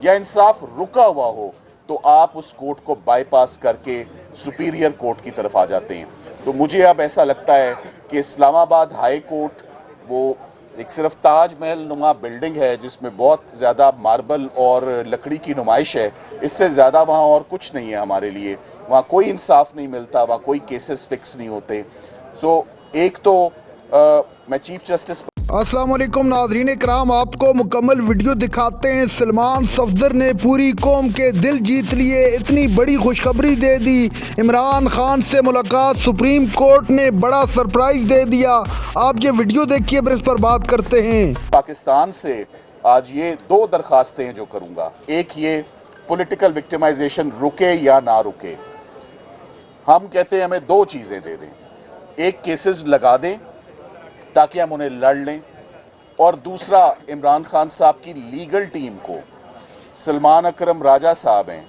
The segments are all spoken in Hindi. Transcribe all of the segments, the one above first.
या इंसाफ रुका हुआ हो तो आप उस कोर्ट को बाईपास करके सुपीरियर कोर्ट की तरफ आ जाते हैं। तो मुझे अब ऐसा लगता है कि इस्लामाबाद हाई कोर्ट वो एक सिर्फ ताजमहल नुमा बिल्डिंग है जिसमें बहुत ज़्यादा मार्बल और लकड़ी की नुमाइश है, इससे ज़्यादा वहाँ और कुछ नहीं है हमारे लिए। वहाँ कोई इंसाफ नहीं मिलता, वहाँ कोई केसेस फिक्स नहीं होते। सो एक तो मैं चीफ जस्टिस अस्सलाम वालेकुम नाज़रीन इकराम, आपको मुकम्मल वीडियो दिखाते हैं। सलमान सफदर ने पूरी कौम के दिल जीत लिए, इतनी बड़ी खुशखबरी दे दी। इमरान खान से मुलाकात, सुप्रीम कोर्ट ने बड़ा सरप्राइज़ दे दिया। आप ये वीडियो देखिए, फिर इस पर बात करते हैं। पाकिस्तान से आज ये दो दरखास्तें हैं जो करूँगा। एक ये पॉलिटिकल विक्टिमाइजेशन रुके या ना रुके, हम कहते हैं हमें दो चीज़ें दे दें। एक केसेस लगा दें ताकि हम उन्हें लड़ लें, और दूसरा इमरान खान साहब की लीगल टीम को, सलमान अकरम राजा साहब हैं,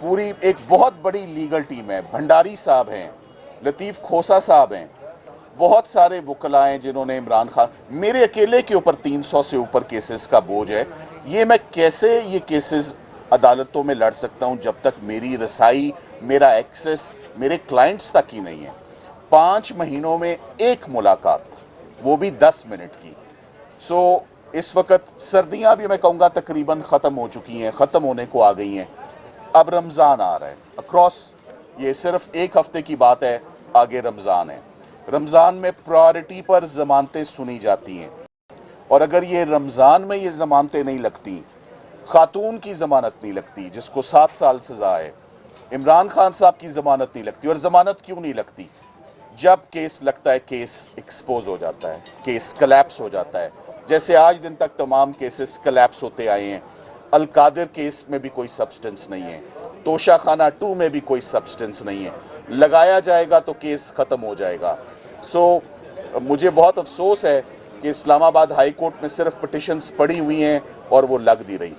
पूरी एक बहुत बड़ी लीगल टीम है, भंडारी साहब हैं, लतीफ़ खोसा साहब हैं, बहुत सारे वकला हैं जिन्होंने इमरान खान, मेरे अकेले के ऊपर 300 से ऊपर केसेस का बोझ है। ये मैं कैसे ये केसेस अदालतों में लड़ सकता हूँ जब तक मेरी रसाई, मेरा एक्सेस मेरे क्लाइंट्स तक ही नहीं है। 5 महीनों में एक मुलाकात, वो भी 10 मिनट की। सो इस वक्त सर्दियां भी मैं कहूँगा तकरीबन ख़त्म हो चुकी हैं, ख़त्म होने को आ गई हैं। अब रमज़ान आ रहा है, अक्रॉस ये सिर्फ एक हफ्ते की बात है, आगे रमज़ान है। रमज़ान में प्रायोरिटी पर ज़मानतें सुनी जाती हैं, और अगर ये रमज़ान में ये ज़मानतें नहीं लगती, खातून की ज़मानत नहीं लगती जिसको 7 साल सज़ा है, इमरान खान साहब की ज़मानत नहीं लगती। और ज़मानत क्यों नहीं लगती? जब केस लगता है, केस एक्सपोज हो जाता है, केस कलैप्स हो जाता है। जैसे आज दिन तक तमाम केसेस कलैप्स होते आए हैं। अलकादिर केस में भी कोई सब्सटेंस नहीं है, तोशा खाना 2 में भी कोई सब्सटेंस नहीं है। लगाया जाएगा तो केस ख़त्म हो जाएगा। सो मुझे बहुत अफसोस है कि इस्लामाबाद हाई कोर्ट में सिर्फ पिटिशन्स पड़ी हुई हैं और वो लग नहीं रही।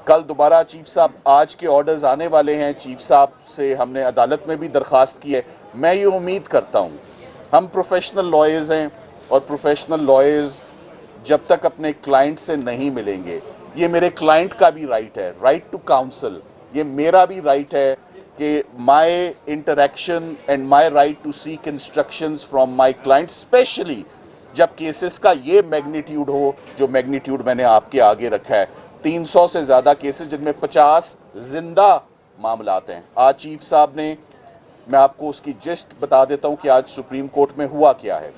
कल दोबारा चीफ साहब, आज के ऑर्डर्स आने वाले हैं, चीफ साहब से हमने अदालत में भी दरख्वास्त की है। मैं ये उम्मीद करता हूँ, हम प्रोफेशनल लॉयर्स हैं, और प्रोफेशनल लॉयर्स जब तक अपने क्लाइंट से नहीं मिलेंगे, ये मेरे क्लाइंट का भी राइट है, राइट टू काउंसल, ये मेरा भी राइट है कि my interaction and my right to seek instructions from my client, specially जब केसेस का ये मैग्नीट्यूड हो जो मैग्नीट्यूड मैंने आपके आगे रखा है। 300 से ज़्यादा केसेस जिनमें 50 जिंदा मामलात हैं। आज चीफ साहब ने, मैं आपको उसकी जिस्ट बता देता हूं कि आज सुप्रीम कोर्ट में हुआ क्या है।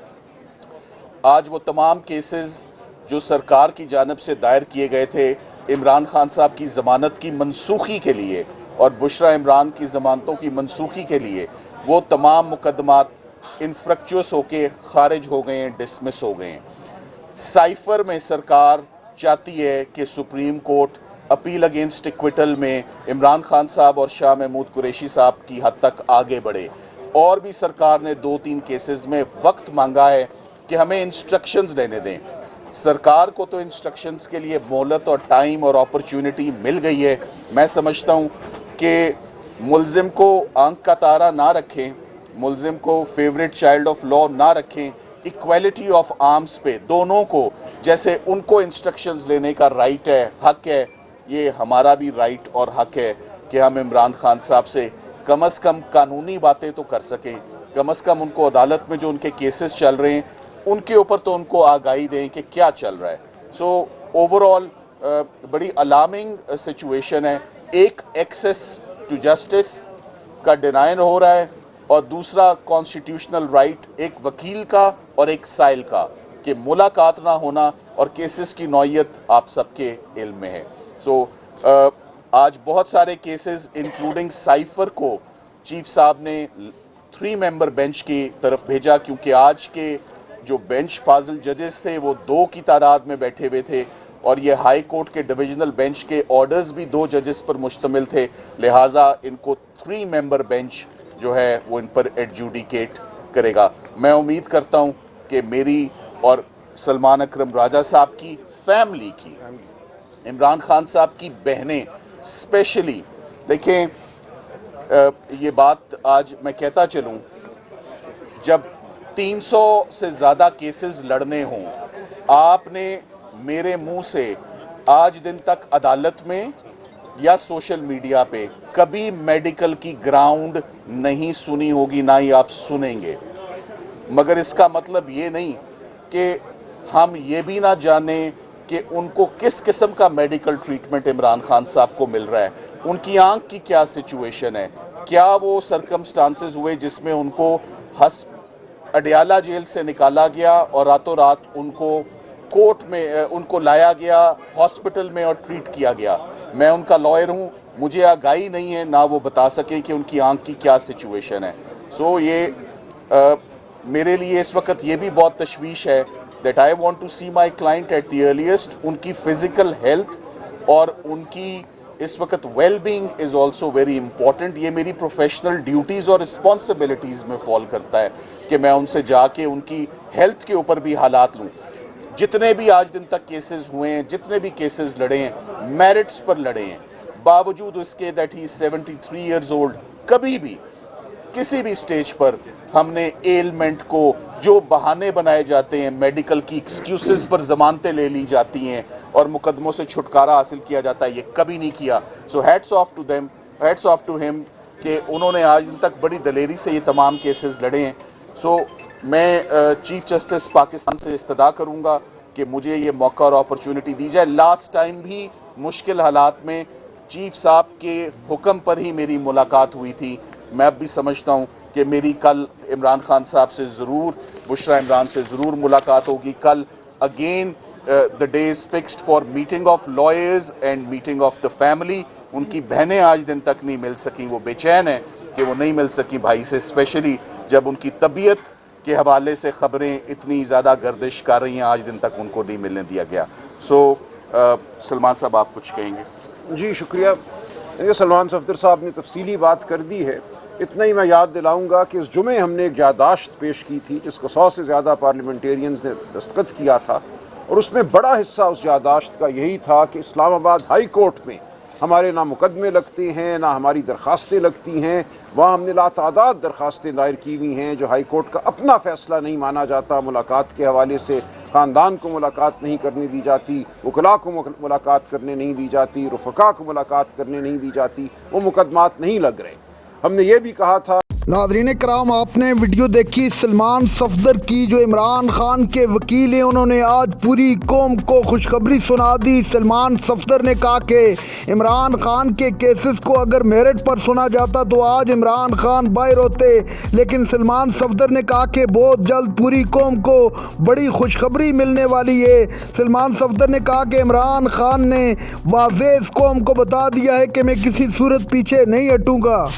आज वो तमाम केसेस जो सरकार की जानिब से दायर किए गए थे इमरान खान साहब की ज़मानत की मनसूखी के लिए और बुशरा इमरान की ज़मानतों की मनसूखी के लिए, वो तमाम मुकदमात इनफ्रक्चुअस होके खारिज हो गए हैं, डिसमिस हो गए हैं। साइफर में सरकार चाहती है कि supreme court appeal against acquittal में इमरान खान साहब और शाह महमूद कुरैशी साहब की हद तक आगे बढ़े। और भी सरकार ने 2-3 केसेस में वक्त मांगा है कि हमें इंस्ट्रक्शंस लेने दें। सरकार को तो इंस्ट्रक्शंस के लिए मोहलत और टाइम और अपॉर्चुनिटी मिल गई है। मैं समझता हूँ कि मुल्ज़िम को आंख का तारा ना रखें, मुल्ज़िम को फेवरेट चाइल्ड ऑफ लॉ ना रखें, इक्वालिटी ऑफ आर्म्स पे दोनों को, जैसे उनको इंस्ट्रक्शंस लेने का राइट है, हक है, ये हमारा भी राइट और हक है कि हम इमरान खान साहब से कम कानूनी बातें तो कर सकें, कम उनको अदालत में जो उनके केसेस चल रहे हैं उनके ऊपर तो उनको आगाही दें कि क्या चल रहा है। सो ओवरऑल बड़ी अलार्मिंग सिचुएशन है। एक एक्सेस टू जस्टिस का डिनाइन हो रहा है, और दूसरा कॉन्स्टिट्यूशनल राइट एक वकील का और एक साइल का कि मुलाकात ना होना, और केसेस की नौयत आप सबके इल्म में है। सो आज बहुत सारे केसेस इंक्लूडिंग साइफर को चीफ साहब ने 3 मेंबर बेंच की तरफ भेजा, क्योंकि आज के जो बेंच फाजिल जजेस थे वो 2 की तादाद में बैठे हुए थे, और ये हाई कोर्ट के डिविजनल बेंच के ऑर्डर्स भी 2 जजेस पर मुश्तमिल थे। लिहाजा इनको 3 मेंबर बेंच जो है वो इन पर एडजुडिकेट करेगा। मैं उम्मीद करता हूं कि मेरी और सलमान अकरम राजा साहब की फैमिली की, इमरान खान साहब की बहनें स्पेशली, देखें ये बात आज मैं कहता चलूं, जब 300 से ज़्यादा केसेस लड़ने हों, आपने मेरे मुंह से आज दिन तक अदालत में या सोशल मीडिया पे कभी मेडिकल की ग्राउंड नहीं सुनी होगी, ना ही आप सुनेंगे। मगर इसका मतलब ये नहीं कि हम ये भी ना जाने कि उनको किस किस्म का मेडिकल ट्रीटमेंट इमरान खान साहब को मिल रहा है, उनकी आंख की क्या सिचुएशन है, क्या वो सर्कमस्टांसेस हुए जिसमें उनको अडियाला जेल से निकाला गया और रातों रात उनको कोर्ट में उनको लाया गया हॉस्पिटल में और ट्रीट किया गया। मैं उनका लॉयर हूँ, मुझे आगाही नहीं है ना वो बता सके कि उनकी आंख की क्या सिचुएशन है। सो ये मेरे लिए इस वक्त ये भी बहुत तशवीश है that I want to see my client at the earliest. उनकी फिजिकल हेल्थ और उनकी इस वक्त well being is also very important. ये मेरी प्रोफेशनल ड्यूटीज़ और रिस्पॉन्सिबिलिटीज़ में फॉल करता है कि मैं उनसे जाके उनकी हेल्थ के ऊपर भी हालात लूँ। जितने भी आज दिन तक केसेस हुए हैं, जितने भी केसेस लड़े हैं, मेरिट्स पर लड़े हैं, बावजूद उसके दैट ही 73 ईयर्स ओल्ड, कभी भी किसी भी स्टेज पर हमने एलमेंट को, जो बहाने बनाए जाते हैं, मेडिकल की एक्सक्यूजेस पर जमानतें ले ली जाती हैं और मुकदमों से छुटकारा हासिल किया जाता है, ये कभी नहीं किया। So hats off to them, hats off to him कि उन्होंने आज दिन तक बड़ी दलेरी से ये तमाम केसेस लड़े हैं। सो मैं चीफ जस्टिस पाकिस्तान से इस्तदा करूँगा कि मुझे ये मौका और अपॉर्चुनिटी दी जाए। लास्ट टाइम भी मुश्किल हालात में चीफ साहब के हुक्म पर ही मेरी मुलाकात हुई थी। मैं अब भी समझता हूँ कि मेरी कल इमरान खान साहब से ज़रूर, बुशरा इमरान से ज़रूर मुलाकात होगी। कल again the day is fixed for meeting of lawyers and meeting of the family. उनकी बहनें आज दिन तक नहीं मिल सकी, वो बेचैन हैं कि वो नहीं मिल सकी भाई से, स्पेशली जब उनकी तबीयत के हवाले से खबरें इतनी ज़्यादा गर्दिश कर रही हैं, आज दिन तक उनको नहीं मिलने दिया गया। सो सलमान साहब, आप कुछ कहेंगे? जी शुक्रिया। ये सलमान सफदर साहब ने तफसीली बात कर दी है। इतना ही मैं याद दिलाऊंगा कि इस जुमे हमने एक यादाश्त पेश की थी जिसको 100 से ज़्यादा पार्लियामेंटेरियंस ने दस्तखत किया था, और उसमें बड़ा हिस्सा उस यादाश्त का यही था कि इस्लामाबाद हाई कोर्ट में हमारे ना मुकदमे लगते हैं, ना हमारी दरख्वास्तें लगती हैं। वहाँ हमने लातादाद दरख्वास्तें दायर की हुई हैं जो हाई कोर्ट का अपना फ़ैसला नहीं माना जाता। मुलाकात के हवाले से ख़ानदान को मुलाकात नहीं करने दी जाती, वकला को मुलाकात करने नहीं दी जाती, रुफ़क़ा को मुलाकात करने नहीं दी जाती, वो मुकदमात नहीं लग रहे। हमने ये भी कहा था। नाज़रीन कराम, आपने वीडियो देखी सलमान सफदर की, जो इमरान खान के वकील हैं। उन्होंने आज पूरी कौम को खुशखबरी सुना दी। सलमान सफदर ने कहा कि इमरान खान के केसेस को अगर मेरिट पर सुना जाता तो आज इमरान खान बाहर होते, लेकिन सलमान सफदर ने कहा कि बहुत जल्द पूरी कौम को बड़ी खुशखबरी मिलने वाली है। सलमान सफदर ने कहा कि इमरान खान ने वाज़ेह कौम को बता दिया है कि मैं किसी सूरत पीछे नहीं हटूँगा।